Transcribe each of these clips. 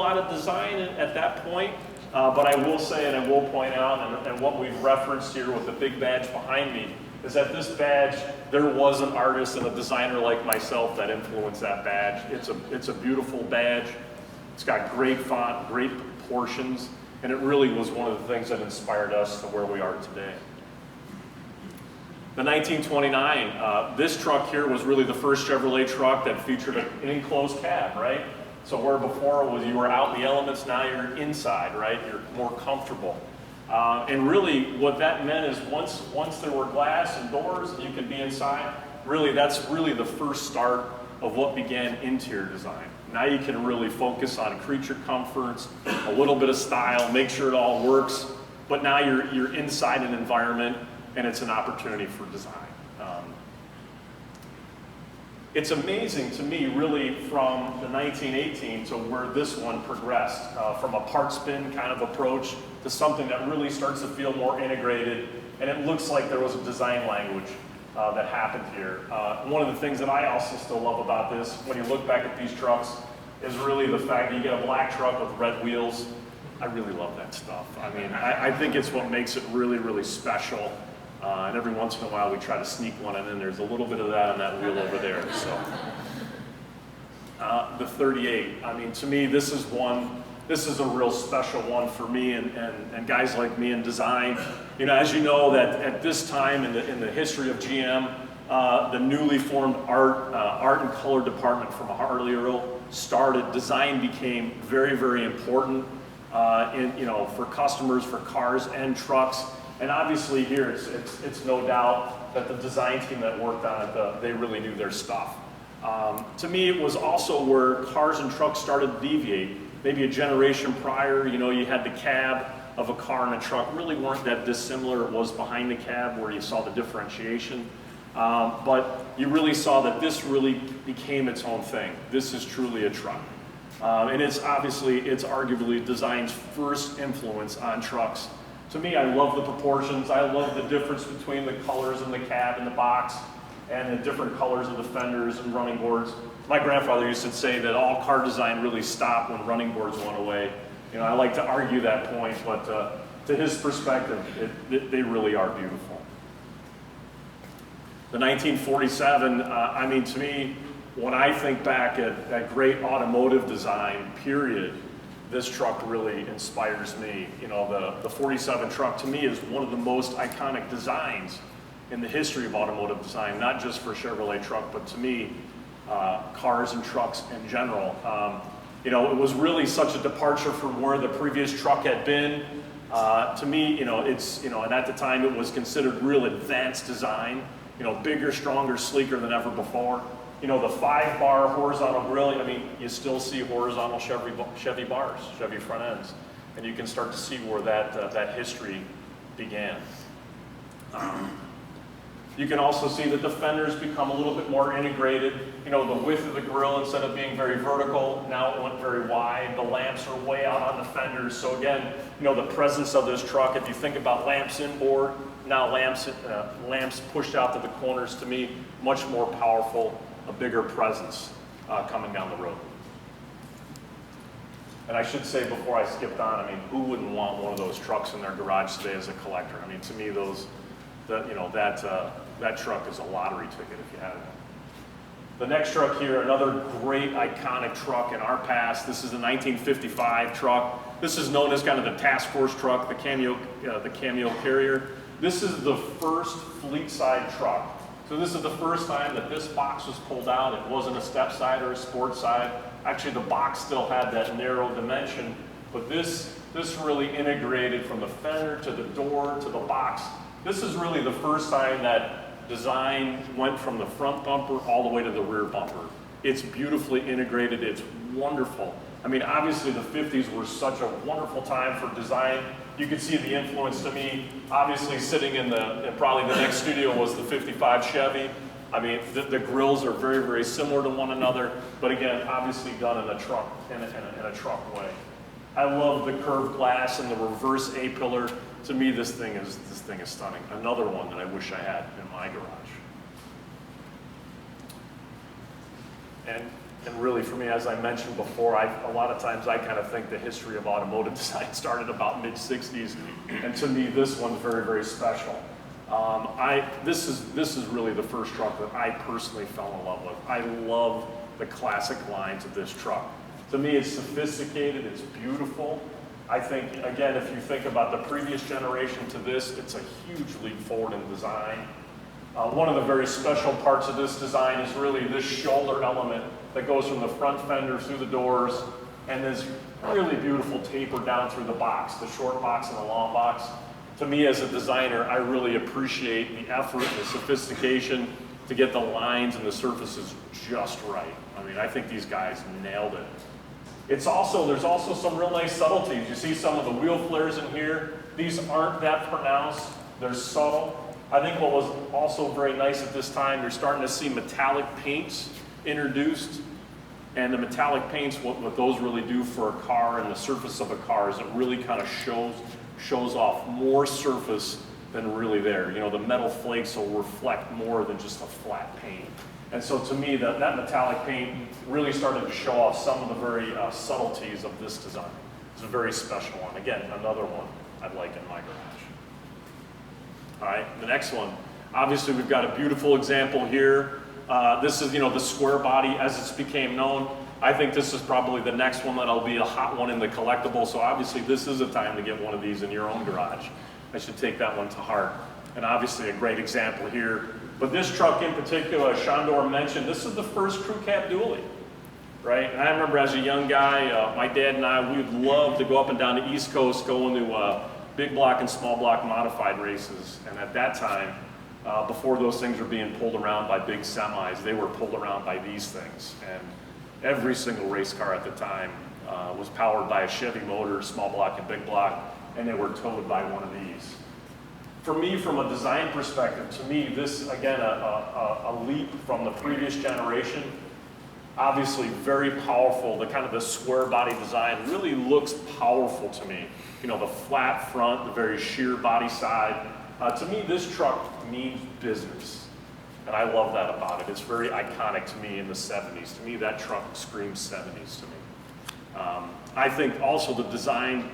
lot of design at that point, but I will say, and I will point out, and what we've referenced here with the big badge behind me, is that this badge, there was an artist and a designer like myself that influenced that badge. It's a beautiful badge. It's got great font, great proportions, and it really was one of the things that inspired us to where we are today. The 1929, this truck here was really the first Chevrolet truck that featured an enclosed cab, right? So where before it was you were out in the elements, now you're inside, right? You're more comfortable. And really what that meant is once there were glass and doors and you could be inside, really that's really the first start of what began interior design. Now you can really focus on creature comforts, a little bit of style, make sure it all works, but now you're inside an environment and it's an opportunity for design. It's amazing to me really from the 1918 to where this one progressed, from a parts bin kind of approach to something that really starts to feel more integrated, and it looks like there was a design language that happened here. One of the things that I also still love about this, when you look back at these trucks, is really the fact that you get a black truck with red wheels. I really love that stuff. I mean, I think it's what makes it really, really special. And every once in a while we try to sneak one in, and there's a little bit of that on that wheel over there. So, the 38, I mean, to me, this is a real special one for me and guys like me in design. You know, as you know, that at this time in the history of GM, the newly formed art and color department from Harley Earl started. Design became very, very important for customers, for cars and trucks. And obviously here, it's no doubt that the design team that worked on it, they really knew their stuff. To me, it was also where cars and trucks started to deviate. Maybe a generation prior, you know, you had the cab of a car and a truck really weren't that dissimilar. It was behind the cab where you saw the differentiation. But you really saw that this really became its own thing. This is truly a truck. And it's arguably design's first influence on trucks. To me, I love the proportions. I love the difference between the colors in the cab and the box and the different colors of the fenders and running boards. My grandfather used to say that all car design really stopped when running boards went away. You know, I like to argue that point, but to his perspective, they really are beautiful. The 1947, I mean, to me, when I think back at great automotive design, period, this truck really inspires me. You know, the 47 truck to me is one of the most iconic designs in the history of automotive design, not just for Chevrolet truck, but to me, cars and trucks in general. You know, it was really such a departure from where the previous truck had been. To me, you know, and at the time it was considered real advanced design, you know, bigger, stronger, sleeker than ever before. You know, the 5-bar horizontal grille, I mean, you still see horizontal Chevy bars, Chevy front ends. And you can start to see where that history began. You can also see that the fenders become a little bit more integrated. You know, the width of the grille, instead of being very vertical, now it went very wide. The lamps are way out on the fenders. So again, you know, the presence of this truck, if you think about lamps inboard, now lamps pushed out to the corners, to me, much more powerful, a bigger presence coming down the road. And I should say before I skipped on, I mean, who wouldn't want one of those trucks in their garage today as a collector? I mean, to me, that truck is a lottery ticket if you have it. The next truck here, another great iconic truck in our past. This is a 1955 truck. This is known as kind of the task force truck, the cameo carrier. This is the first fleet side truck. So this is the first time that this box was pulled out. It wasn't a step side or a sport side. Actually, the box still had that narrow dimension, but this really integrated from the fender to the door to the box. This is really the first time that design went from the front bumper all the way to the rear bumper. It's beautifully integrated. It's wonderful. I mean, obviously the 50s were such a wonderful time for design. You could see the influence to me. Obviously sitting in probably the next studio was the 55 Chevy. I mean, the grills are very, very similar to one another, but again, obviously done in a truck, in a truck way. I love the curved glass and the reverse A-pillar. To me, this thing is stunning. Another one that I wish I had in my garage. And And really for me, as I mentioned before, a lot of times I kind of think the history of automotive design started about mid-60s, and to me this one's very, very special. This is really the first truck that I personally fell in love with. I love the classic lines of this truck. To me, it's sophisticated, it's beautiful. I think, again, if you think about the previous generation to this, it's a huge leap forward in design. One of the very special parts of this design is really this shoulder element that goes from the front fender through the doors, and this really beautiful taper down through the box, the short box and the long box. To me, as a designer, I really appreciate the effort and the sophistication to get the lines and the surfaces just right. I mean, I think these guys nailed it. There's also some real nice subtleties. You see some of the wheel flares in here. These aren't that pronounced. They're subtle. I think what was also very nice at this time, you're starting to see metallic paints introduced. And the metallic paints, what those really do for a car and the surface of a car is it really kind of shows off more surface than really there. You know, the metal flakes will reflect more than just a flat paint. And so to me, that metallic paint really started to show off some of the very subtleties of this design. It's a very special one. Again, another one I'd like in my garage. All right, the next one. Obviously, we've got a beautiful example here. This is, the square body as it's became known. I think this is probably the next one that'll be a hot one in the collectible. So obviously, this is a time to get one of these in your own garage. I should take that one to heart. And obviously, a great example here. But this truck in particular, as Shandor mentioned, this is the first crew cab dually, right? And I remember as a young guy, my dad and I, we would love to go up and down the East Coast, go into big block and small block modified races. And at that time, before those things were being pulled around by big semis, they were pulled around by these things. And every single race car at the time was powered by a Chevy motor, small block and big block, and they were towed by one of these. For me, from a design perspective, to me, this, again, a leap from the previous generation. Obviously very powerful. The kind of the square body design really looks powerful to me. The flat front, the very sheer body side. To me, this truck means business. And I love that about it. It's very iconic to me in the 70s. To me, that truck screams 70s to me. I think also the design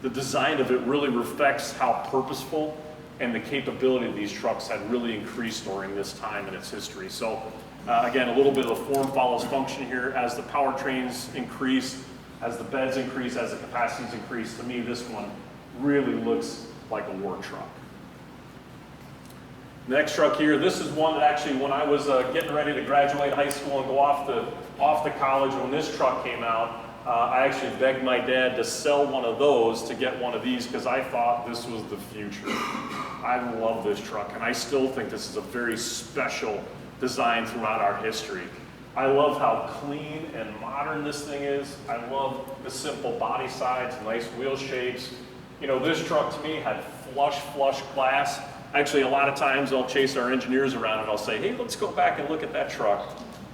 of it really reflects how purposeful and the capability of these trucks had really increased during this time in its history. So again, a little bit of a form follows function here. As the powertrains increase, as the beds increase, as the capacities increase, to me this one really looks like a war truck. Next truck here, this is one that actually when I was getting ready to graduate high school and go off to college, when this truck came out, I actually begged my dad to sell one of those to get one of these because I thought this was the future. I love this truck, and I still think this is a very special design throughout our history. I love how clean and modern this thing is. I love the simple body sides, nice wheel shapes. This truck to me had flush glass. Actually, a lot of times I'll chase our engineers around and I'll say, hey, let's go back and look at that truck.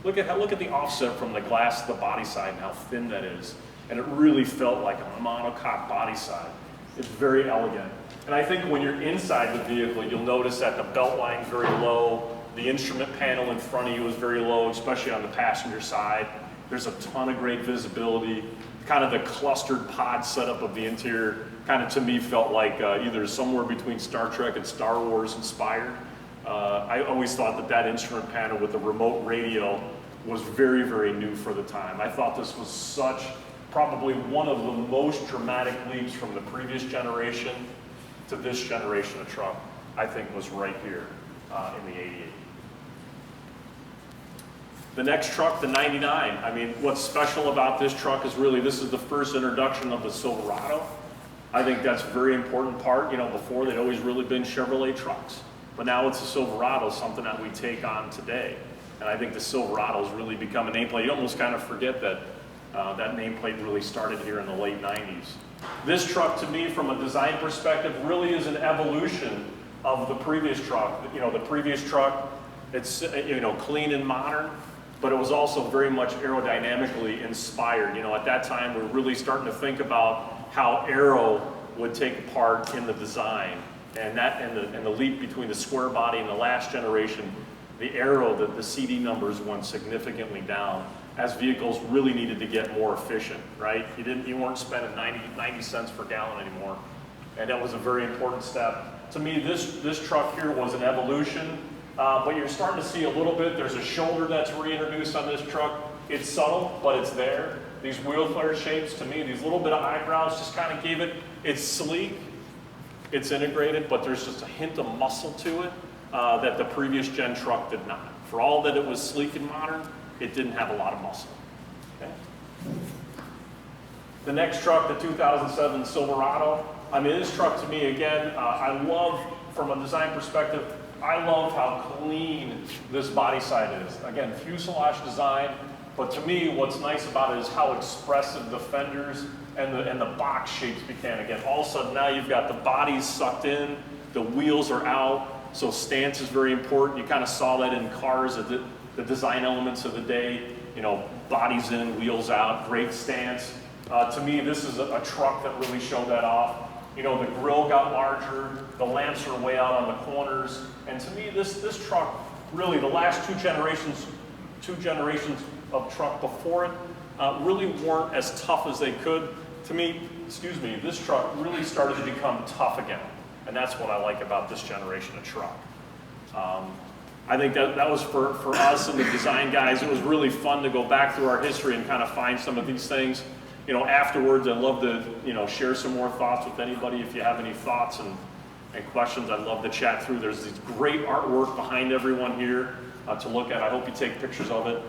Look at the offset from the glass to the body side and how thin that is. And it really felt like a monocoque body side. It's very elegant. And I think when you're inside the vehicle, you'll notice that the belt line's very low. The instrument panel in front of you is very low, especially on the passenger side. There's a ton of great visibility. Kind of the clustered pod setup of the interior kind of to me felt like either somewhere between Star Trek and Star Wars inspired. I always thought that instrument panel with the remote radio was very, very new for the time. I thought this was probably one of the most dramatic leaps from the previous generation to this generation of truck, I think was right here in the 88. The next truck, the 99, I mean, what's special about this truck is really this is the first introduction of the Silverado. I think that's a very important part. Before they'd always really been Chevrolet trucks. But now it's a Silverado, something that we take on today. And I think the Silverado's really become a nameplate. You almost kind of forget that that nameplate really started here in the late 90s. This truck, to me, from a design perspective, really is an evolution of the previous truck. The previous truck, it's clean and modern, but it was also very much aerodynamically inspired. At that time, we were really starting to think about how aero would take a part in the design. And the leap between the square body and the last generation, the aero, the CD numbers went significantly down. as vehicles really needed to get more efficient, right? You weren't spending 90 cents per gallon anymore. And that was a very important step. To me, this truck here was an evolution, but you're starting to see a little bit. There's a shoulder that's reintroduced on this truck. It's subtle, but it's there. These wheel flare shapes, to me, these little bit of eyebrows just kind of gave it, it's sleek, it's integrated, but there's just a hint of muscle to it that the previous gen truck did not. For all that it was sleek and modern, it didn't have a lot of muscle. Okay? The next truck, the 2007 Silverado. I mean, this truck to me, again, I love, from a design perspective, I love how clean this body side is. Again, fuselage design, but to me, what's nice about it is how expressive the fenders and the box shapes became. Again, all of a sudden now you've got the bodies sucked in, the wheels are out, so stance is very important. You kind of saw that in cars, the design elements of the day, you know, bodies in, wheels out, great stance. To me, this is a truck that really showed that off. You know, the grille got larger, the lamps are way out on the corners, and to me, this truck, really the last two generations of truck before it, really weren't as tough as they could. To me, this truck really started to become tough again, and that's what I like about this generation of truck. I think that was for us and the design guys, it was really fun to go back through our history and kind of find some of these things. You know, afterwards, I'd love to, you know, share some more thoughts with anybody. If you have any thoughts and questions, I'd love to chat through. There's this great artwork behind everyone here to look at. I hope you take pictures of it.